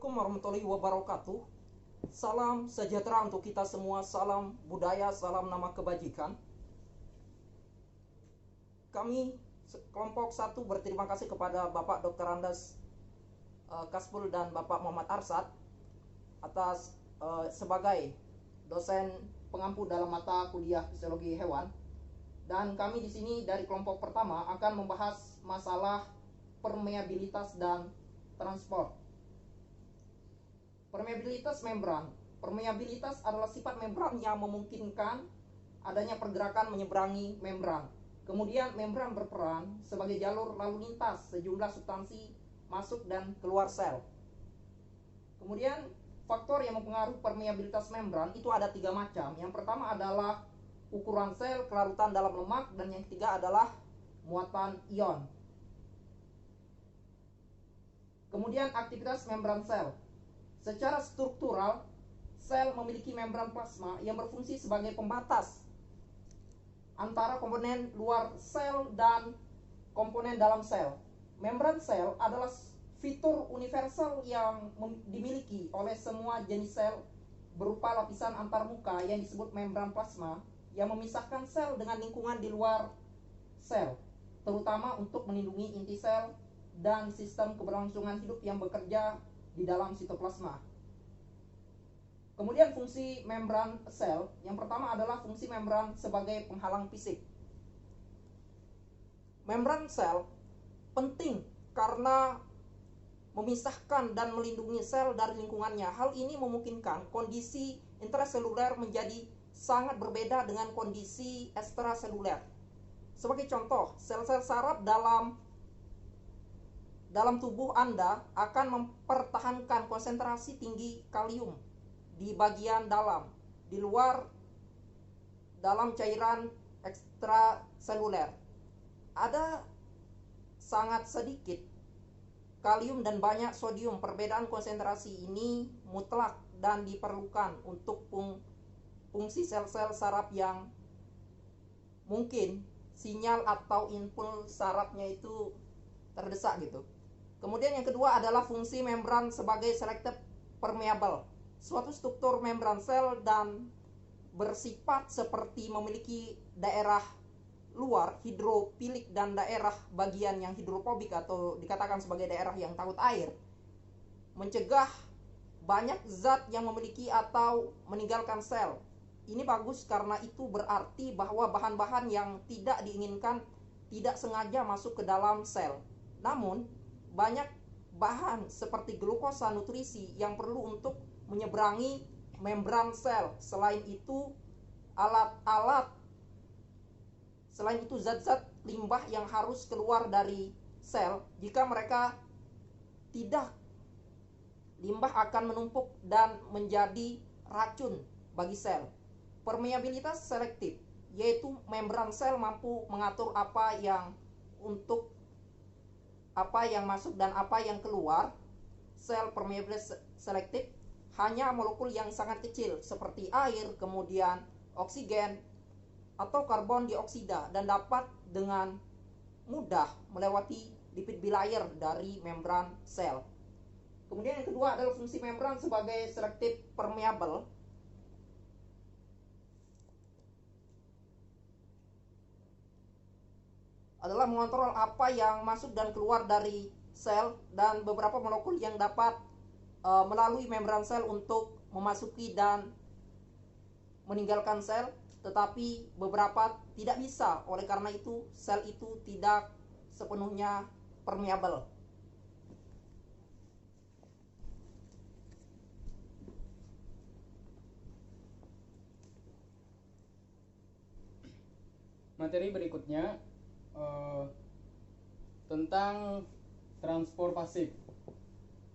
Assalamualaikum warahmatullahi wabarakatuh. Salam sejahtera untuk kita semua, salam budaya, salam nama kebajikan. Kami kelompok 1 berterima kasih kepada Bapak Dr. Andes Kasbul dan Bapak Muhammad Arsad atas sebagai dosen pengampu dalam mata kuliah fisiologi hewan. Dan kami di sini dari kelompok pertama akan membahas masalah permeabilitas dan transport. Permeabilitas membran. Permeabilitas adalah sifat membran yang memungkinkan adanya pergerakan menyeberangi membran. Kemudian membran berperan sebagai jalur lalu lintas sejumlah substansi masuk dan keluar sel. Kemudian faktor yang mempengaruhi permeabilitas membran itu ada 3 macam. Yang pertama adalah ukuran sel, kelarutan dalam lemak, dan yang ketiga adalah muatan ion. Kemudian aktivitas membran sel. Secara struktural, sel memiliki membran plasma yang berfungsi sebagai pembatas antara komponen luar sel dan komponen dalam sel. Membran sel adalah fitur universal yang dimiliki oleh semua jenis sel berupa lapisan antarmuka yang disebut membran plasma yang memisahkan sel dengan lingkungan di luar sel, terutama untuk melindungi inti sel dan sistem keberlangsungan hidup yang bekerja di dalam sitoplasma. Kemudian fungsi membran sel, yang pertama adalah fungsi membran sebagai penghalang fisik. Membran sel penting karena memisahkan dan melindungi sel dari lingkungannya. Hal ini memungkinkan kondisi intraseluler menjadi sangat berbeda dengan kondisi ekstraseluler. Sebagai contoh, sel-sel saraf dalam tubuh Anda akan mempertahankan konsentrasi tinggi kalium di bagian dalam, di luar dalam cairan ekstraseluler. Ada sangat sedikit kalium dan banyak sodium. Perbedaan konsentrasi ini mutlak dan diperlukan untuk fungsi sel-sel saraf yang mungkin sinyal atau input sarafnya itu terdesak gitu. Kemudian yang kedua adalah fungsi membran sebagai selective permeable. Suatu struktur membran sel dan bersifat seperti memiliki daerah luar hidrofilik dan daerah bagian yang hidrofobik atau dikatakan sebagai daerah yang takut air, mencegah banyak zat yang memiliki atau meninggalkan sel. Ini bagus karena itu berarti bahwa bahan-bahan yang tidak diinginkan tidak sengaja masuk ke dalam sel. Namun, banyak bahan seperti glukosa nutrisi yang perlu untuk menyeberangi membran sel. Selain itu, zat-zat limbah yang harus keluar dari sel. Jika mereka tidak, limbah akan menumpuk dan menjadi racun bagi sel. Permeabilitas selektif, yaitu membran sel mampu mengatur apa yang masuk dan apa yang keluar. Sel permeabilitas selektif hanya molekul yang sangat kecil seperti air, kemudian oksigen atau karbon dioksida, dan dapat dengan mudah melewati lipid bilayer dari membran sel. Kemudian yang kedua adalah fungsi membran sebagai selektif permeable. Adalah mengontrol apa yang masuk dan keluar dari sel, dan beberapa molekul yang dapat melalui membran sel untuk memasuki dan meninggalkan sel, tetapi beberapa tidak bisa. Oleh karena itu, sel itu tidak sepenuhnya permeable. Materi berikutnya tentang transport pasif.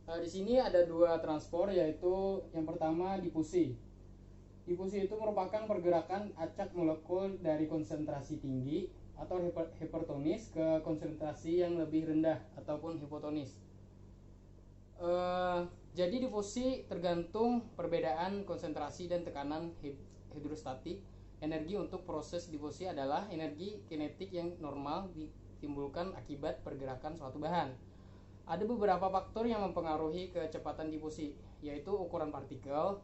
Di sini ada 2 transport, yaitu yang pertama difusi. Difusi itu merupakan pergerakan acak molekul dari konsentrasi tinggi atau hipertonis ke konsentrasi yang lebih rendah ataupun hipotonis. Jadi difusi tergantung perbedaan konsentrasi dan tekanan hidrostatik. Energi untuk proses difusi adalah energi kinetik yang normal ditimbulkan akibat pergerakan suatu bahan. Ada beberapa faktor yang mempengaruhi kecepatan difusi, yaitu ukuran partikel,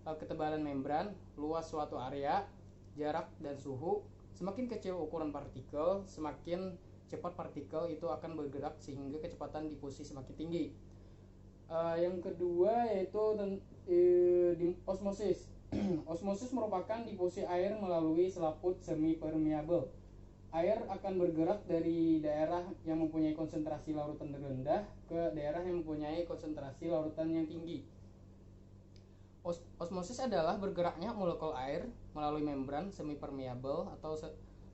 ketebalan membran, luas suatu area, jarak, dan suhu. Semakin kecil ukuran partikel, semakin cepat partikel itu akan bergerak sehingga kecepatan difusi semakin tinggi. Yang kedua yaitu osmosis. Osmosis merupakan difusi air melalui selaput semi permeabel. Air akan bergerak dari daerah yang mempunyai konsentrasi larutan rendah ke daerah yang mempunyai konsentrasi larutan yang tinggi. Osmosis adalah bergeraknya molekul air melalui membran semi permeabel atau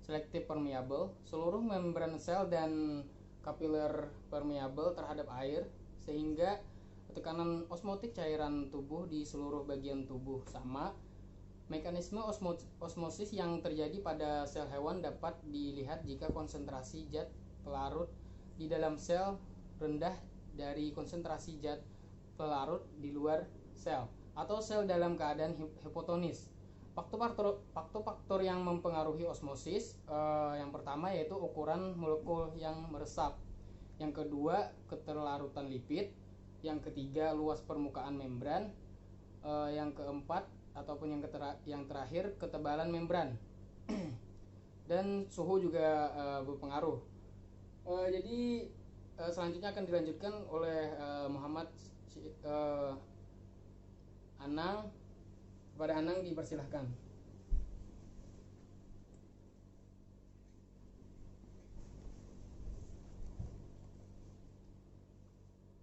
selektif permeabel, seluruh membran sel dan kapiler permeabel terhadap air, sehingga tekanan osmotik cairan tubuh di seluruh bagian tubuh sama. Mekanisme osmosis yang terjadi pada sel hewan dapat dilihat jika konsentrasi zat pelarut di dalam sel rendah dari konsentrasi zat pelarut di luar sel, atau sel dalam keadaan hipotonis. Faktor-faktor yang mempengaruhi osmosis, yang pertama yaitu ukuran molekul yang meresap, yang kedua keterlarutan lipid, yang ketiga luas permukaan membran, yang keempat ataupun yang terakhir ketebalan membran. Dan suhu juga berpengaruh. Jadi selanjutnya akan dilanjutkan oleh Muhammad Anang. Kepada Anang dipersilahkan.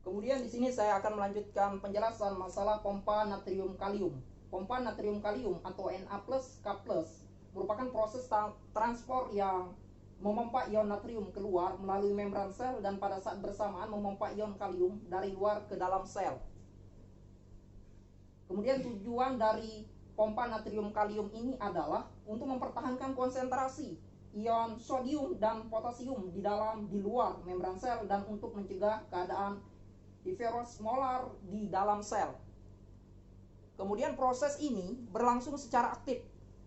Kemudian di sini saya akan melanjutkan penjelasan masalah pompa natrium kalium. Pompa natrium kalium atau Na+, K+ merupakan proses transport yang memompa ion natrium keluar melalui membran sel dan pada saat bersamaan memompa ion kalium dari luar ke dalam sel. Kemudian tujuan dari pompa natrium kalium ini adalah untuk mempertahankan konsentrasi ion sodium dan potasium di luar membran sel dan untuk mencegah keadaan hiperosmolar di dalam sel. Kemudian proses ini berlangsung secara aktif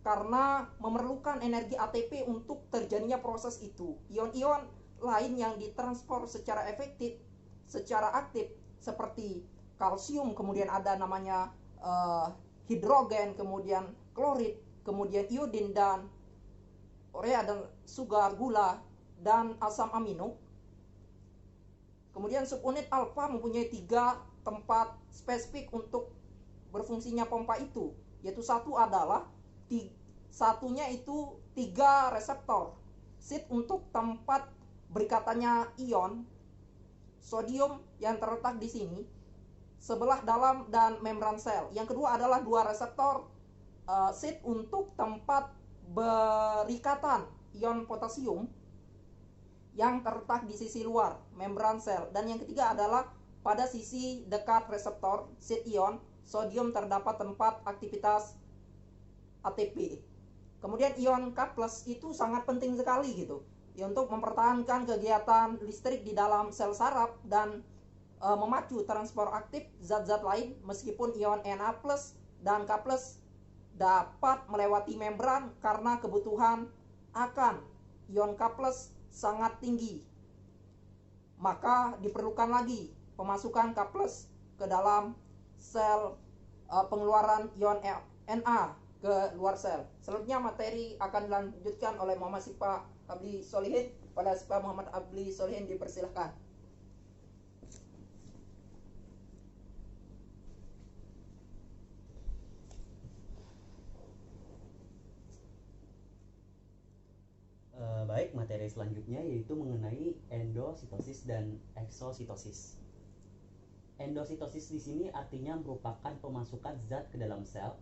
karena memerlukan energi ATP untuk terjadinya proses itu. Ion-ion lain yang ditransport secara efektif, secara aktif seperti kalsium, kemudian ada namanya hidrogen, kemudian klorid, kemudian iodin dan urea dan sugar, gula, dan asam amino. Kemudian subunit alfa mempunyai 3 tempat spesifik untuk berfungsinya pompa itu, yaitu satunya itu 3 reseptor sit untuk tempat berikatannya ion sodium yang terletak di sini sebelah dalam dan membran sel. Yang kedua adalah 2 reseptor sit untuk tempat berikatan ion potasium yang terletak di sisi luar membran sel. Dan yang ketiga adalah pada sisi dekat reseptor sit ion sodium terdapat tempat aktivitas ATP. Kemudian ion K+ itu sangat penting sekali gitu ya, untuk mempertahankan kegiatan listrik di dalam sel saraf dan memacu transport aktif zat-zat lain, meskipun ion Na+ dan K+ dapat melewati membran karena kebutuhan akan ion K+ sangat tinggi. Maka diperlukan lagi pemasukan K+ ke dalam sel, pengeluaran ion Na ke luar sel. Selanjutnya materi akan dilanjutkan oleh Muhammad Sipa Abli Solihin. Pada Sipa Muhammad Abli Solihin dipersilahkan. Baik, materi selanjutnya yaitu mengenai endositosis dan eksositosis. Endositosis di sini artinya merupakan pemasukan zat ke dalam sel.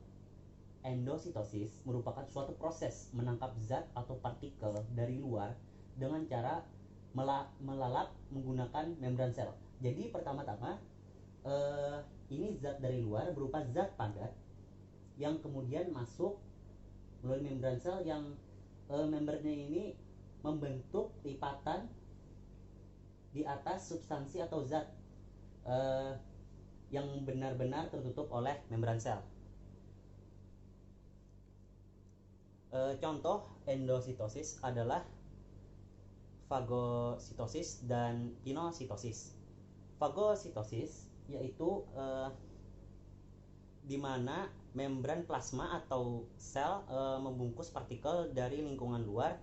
Endositosis merupakan suatu proses menangkap zat atau partikel dari luar dengan cara melalap menggunakan membran sel. Jadi pertama-tama ini zat dari luar berupa zat padat yang kemudian masuk melalui membran sel yang membrannya ini membentuk lipatan di atas substansi atau zat yang benar-benar tertutup oleh membran sel. Contoh endositosis adalah fagositosis dan kinositosis. Fagositosis yaitu di mana membran plasma atau sel membungkus partikel dari lingkungan luar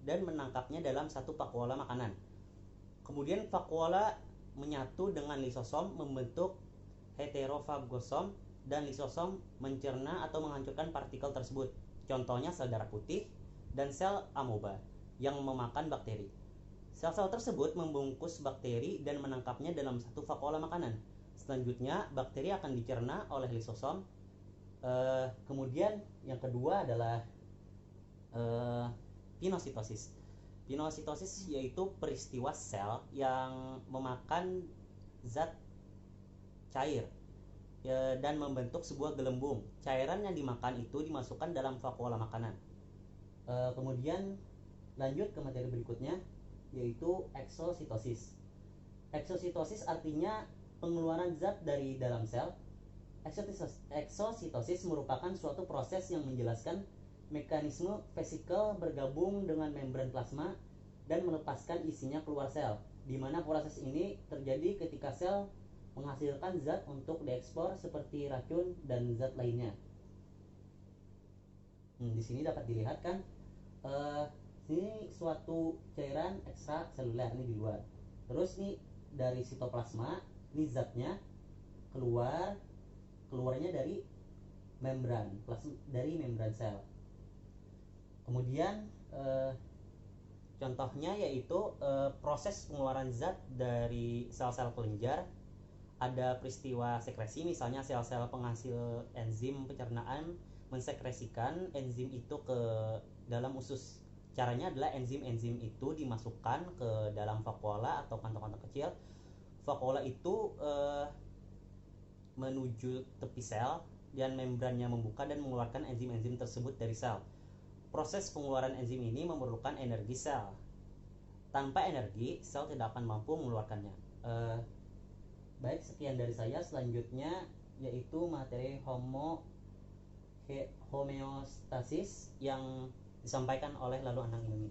dan menangkapnya dalam satu vakuola makanan. Kemudian vakuola menyatu dengan lisosom membentuk heterofagosom dan lisosom mencerna atau menghancurkan partikel tersebut. Contohnya sel darah putih dan sel amoeba yang memakan bakteri. Sel-sel tersebut membungkus bakteri dan menangkapnya dalam satu vakuola makanan. Selanjutnya, bakteri akan dicerna oleh lisosom. Kemudian yang kedua adalah pinositosis. Pinositosis yaitu peristiwa sel yang memakan zat cair dan membentuk sebuah gelembung. Cairan yang dimakan itu dimasukkan dalam vakuola makanan. Kemudian lanjut ke materi berikutnya, yaitu eksositosis. Eksositosis artinya pengeluaran zat dari dalam sel. Eksositosis merupakan suatu proses yang menjelaskan mekanisme vesikel bergabung dengan membran plasma dan melepaskan isinya keluar sel, di mana proses ini terjadi ketika sel menghasilkan zat untuk diekspor seperti racun dan zat lainnya. Di sini dapat dilihat kan, ini suatu cairan ekstraseluler ini di luar. Terus nih dari sitoplasma, ini zatnya keluarnya dari membran sel. Kemudian contohnya yaitu proses pengeluaran zat dari sel-sel kelenjar. Ada peristiwa sekresi, misalnya sel-sel penghasil enzim pencernaan mensekresikan enzim itu ke dalam usus. Caranya adalah enzim-enzim itu dimasukkan ke dalam vakuola atau kantong-kantong kecil. Vakuola itu menuju tepi sel dan membrannya membuka dan mengeluarkan enzim-enzim tersebut dari sel. Proses pengeluaran enzim ini memerlukan energi sel. Tanpa energi, sel tidak akan mampu mengeluarkannya. Baik, sekian dari saya. Selanjutnya yaitu materi homeostasis yang disampaikan oleh Lalu Anang Inumi.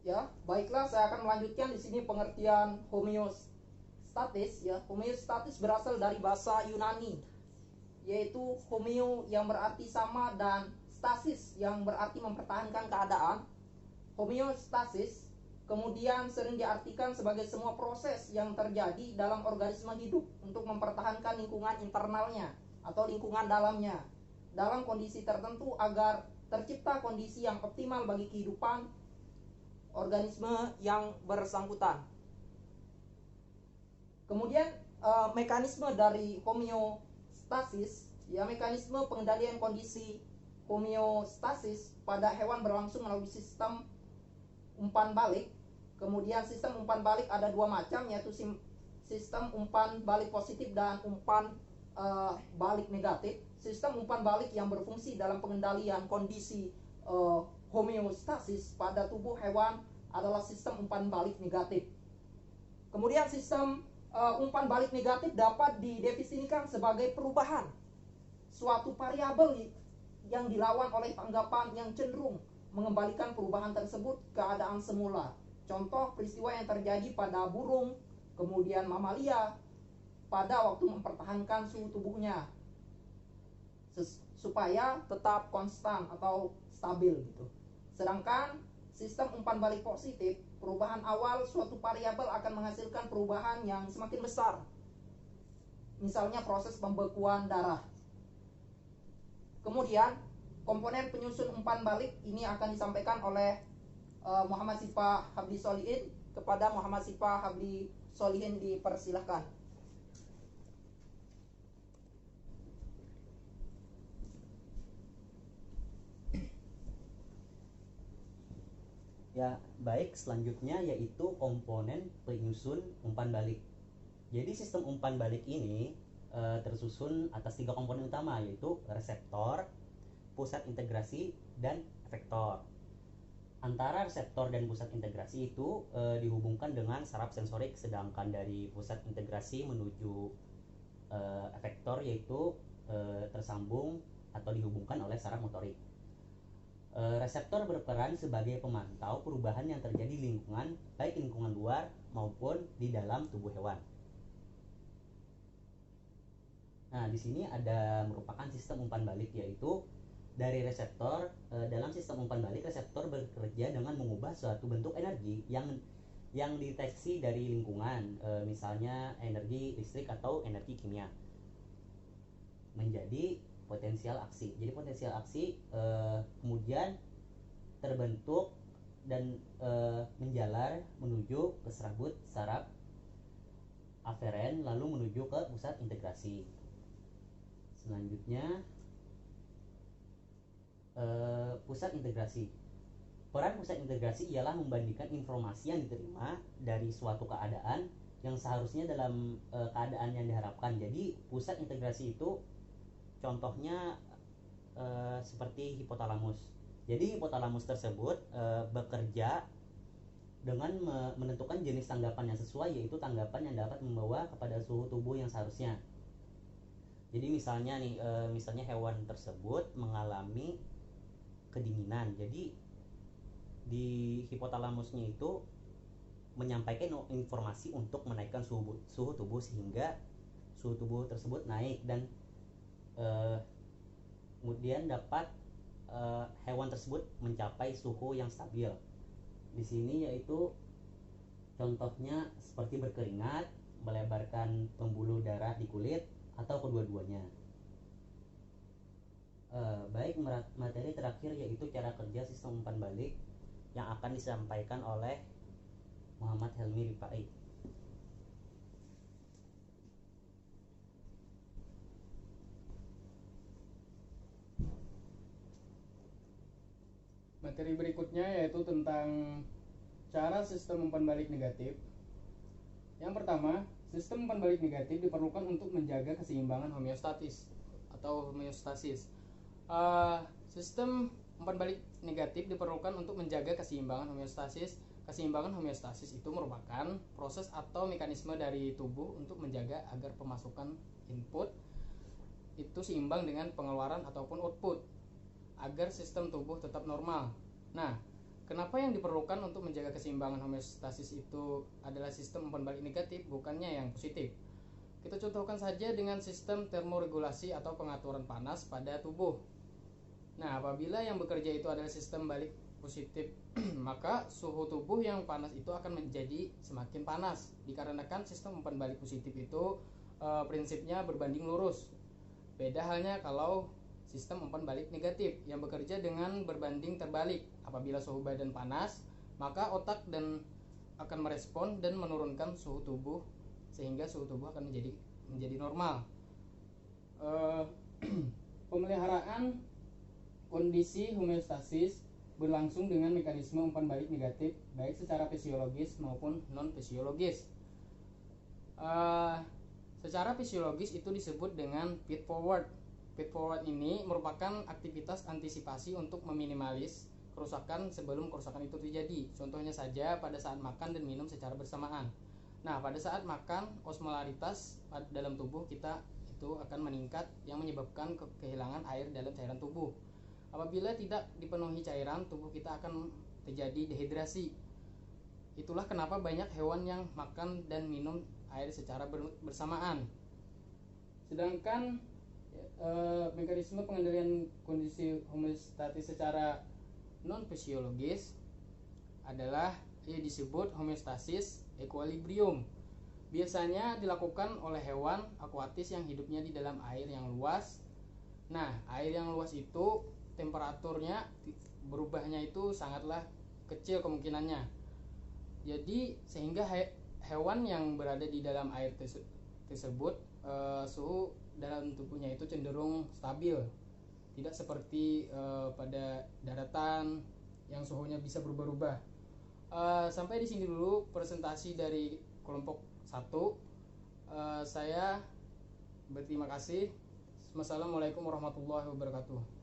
Ya, baiklah, saya akan melanjutkan di sini pengertian homeostatis. Ya, homeostatis berasal dari bahasa Yunani, yaitu homeo yang berarti sama dan stasis yang berarti mempertahankan keadaan. Homeostasis kemudian sering diartikan sebagai semua proses yang terjadi dalam organisme hidup untuk mempertahankan lingkungan internalnya atau lingkungan dalamnya dalam kondisi tertentu agar tercipta kondisi yang optimal bagi kehidupan organisme yang bersangkutan. Kemudian mekanisme dari homeostasis, ya, mekanisme pengendalian kondisi homeostasis pada hewan berlangsung melalui sistem umpan balik. Kemudian sistem umpan balik ada dua macam, yaitu sistem umpan balik positif dan umpan balik negatif. Sistem umpan balik yang berfungsi dalam pengendalian kondisi homeostasis pada tubuh hewan adalah sistem umpan balik negatif. Kemudian sistem umpan balik negatif dapat didefinisikan sebagai perubahan suatu variabel yang dilawan oleh tanggapan yang cenderung mengembalikan perubahan tersebut ke keadaan semula. Contoh peristiwa yang terjadi pada burung, kemudian mamalia pada waktu mempertahankan suhu tubuhnya supaya tetap konstan atau stabil gitu. Sedangkan sistem umpan balik positif, perubahan awal suatu variabel akan menghasilkan perubahan yang semakin besar. Misalnya proses pembekuan darah. Kemudian komponen penyusun umpan balik ini akan disampaikan oleh Muhammad Sifah Habli Solihin. Kepada Muhammad Sifah Habli Solihin dipersilahkan. Ya, baik, selanjutnya yaitu komponen penyusun umpan balik. Jadi sistem umpan balik ini tersusun atas 3 komponen utama, yaitu reseptor, pusat integrasi, dan efektor. Antara reseptor dan pusat integrasi itu dihubungkan dengan saraf sensorik, sedangkan dari pusat integrasi menuju efektor yaitu tersambung atau dihubungkan oleh saraf motorik. Reseptor berperan sebagai pemantau perubahan yang terjadi di lingkungan, baik lingkungan luar maupun di dalam tubuh hewan. Nah, di sini ada merupakan sistem umpan balik, yaitu dari reseptor. Dalam sistem umpan balik, reseptor bekerja dengan mengubah suatu bentuk energi yang dideteksi dari lingkungan, misalnya energi listrik atau energi kimia, menjadi potensial aksi. Jadi potensial aksi kemudian terbentuk dan menjalar menuju ke serabut saraf aferen, lalu menuju ke pusat integrasi. Selanjutnya pusat integrasi. Peran pusat integrasi ialah membandingkan informasi yang diterima dari suatu keadaan yang seharusnya dalam keadaan yang diharapkan. Jadi pusat integrasi itu contohnya seperti hipotalamus. Jadi hipotalamus tersebut bekerja dengan menentukan jenis tanggapan yang sesuai, yaitu tanggapan yang dapat membawa kepada suhu tubuh yang seharusnya. Jadi misalnya nih, misalnya hewan tersebut mengalami kedinginan. Jadi di hipotalamusnya itu menyampaikan informasi untuk menaikkan suhu tubuh sehingga suhu tubuh tersebut naik dan kemudian dapat hewan tersebut mencapai suhu yang stabil. Di sini yaitu contohnya seperti berkeringat, melebarkan pembuluh darah di kulit, atau kedua-duanya. Baik, materi terakhir yaitu cara kerja sistem umpan balik yang akan disampaikan oleh Muhammad Helmi Rifai. Materi berikutnya yaitu tentang cara sistem umpan balik negatif. Yang pertama, sistem umpan balik negatif diperlukan untuk menjaga keseimbangan homeostatis atau homeostasis. Sistem umpan balik negatif diperlukan untuk menjaga keseimbangan homeostasis. Keseimbangan homeostasis itu merupakan proses atau mekanisme dari tubuh untuk menjaga agar pemasukan input itu seimbang dengan pengeluaran ataupun output, agar sistem tubuh tetap normal. Nah, kenapa yang diperlukan untuk menjaga keseimbangan homeostasis itu adalah sistem umpan balik negatif, bukannya yang positif? Kita contohkan saja dengan sistem termoregulasi atau pengaturan panas pada tubuh. Nah, apabila yang bekerja itu adalah sistem balik positif, maka suhu tubuh yang panas itu akan menjadi semakin panas, dikarenakan sistem umpan balik positif itu prinsipnya berbanding lurus. Beda halnya kalau sistem umpan balik negatif yang bekerja dengan berbanding terbalik. Apabila suhu badan panas, maka otak akan merespon dan menurunkan suhu tubuh sehingga suhu tubuh akan menjadi normal. Pemeliharaan kondisi homeostasis berlangsung dengan mekanisme umpan balik negatif baik secara fisiologis maupun non fisiologis. Secara fisiologis itu disebut dengan feed forward. Feed forward ini merupakan aktivitas antisipasi untuk meminimalis kerusakan sebelum kerusakan itu terjadi. Contohnya saja pada saat makan dan minum secara bersamaan. Nah, pada saat makan, osmolaritas dalam tubuh kita itu akan meningkat yang menyebabkan kehilangan air dalam cairan tubuh. Apabila tidak dipenuhi cairan, tubuh kita akan terjadi dehidrasi. Itulah kenapa banyak hewan yang makan dan minum air secara bersamaan. Sedangkan mekanisme pengendalian kondisi homeostatis secara non fisiologis adalah disebut homeostasis equilibrium. Biasanya dilakukan oleh hewan akuatis yang hidupnya di dalam air yang luas. Nah, air yang luas itu temperaturnya berubahnya itu sangatlah kecil kemungkinannya. Jadi sehingga hewan yang berada di dalam air tersebut suhu dalam tubuhnya itu cenderung stabil, tidak seperti pada daratan yang suhunya bisa berubah-ubah. Sampai di sini dulu presentasi dari kelompok 1. Saya berterima kasih. Wassalamualaikum warahmatullahi wabarakatuh.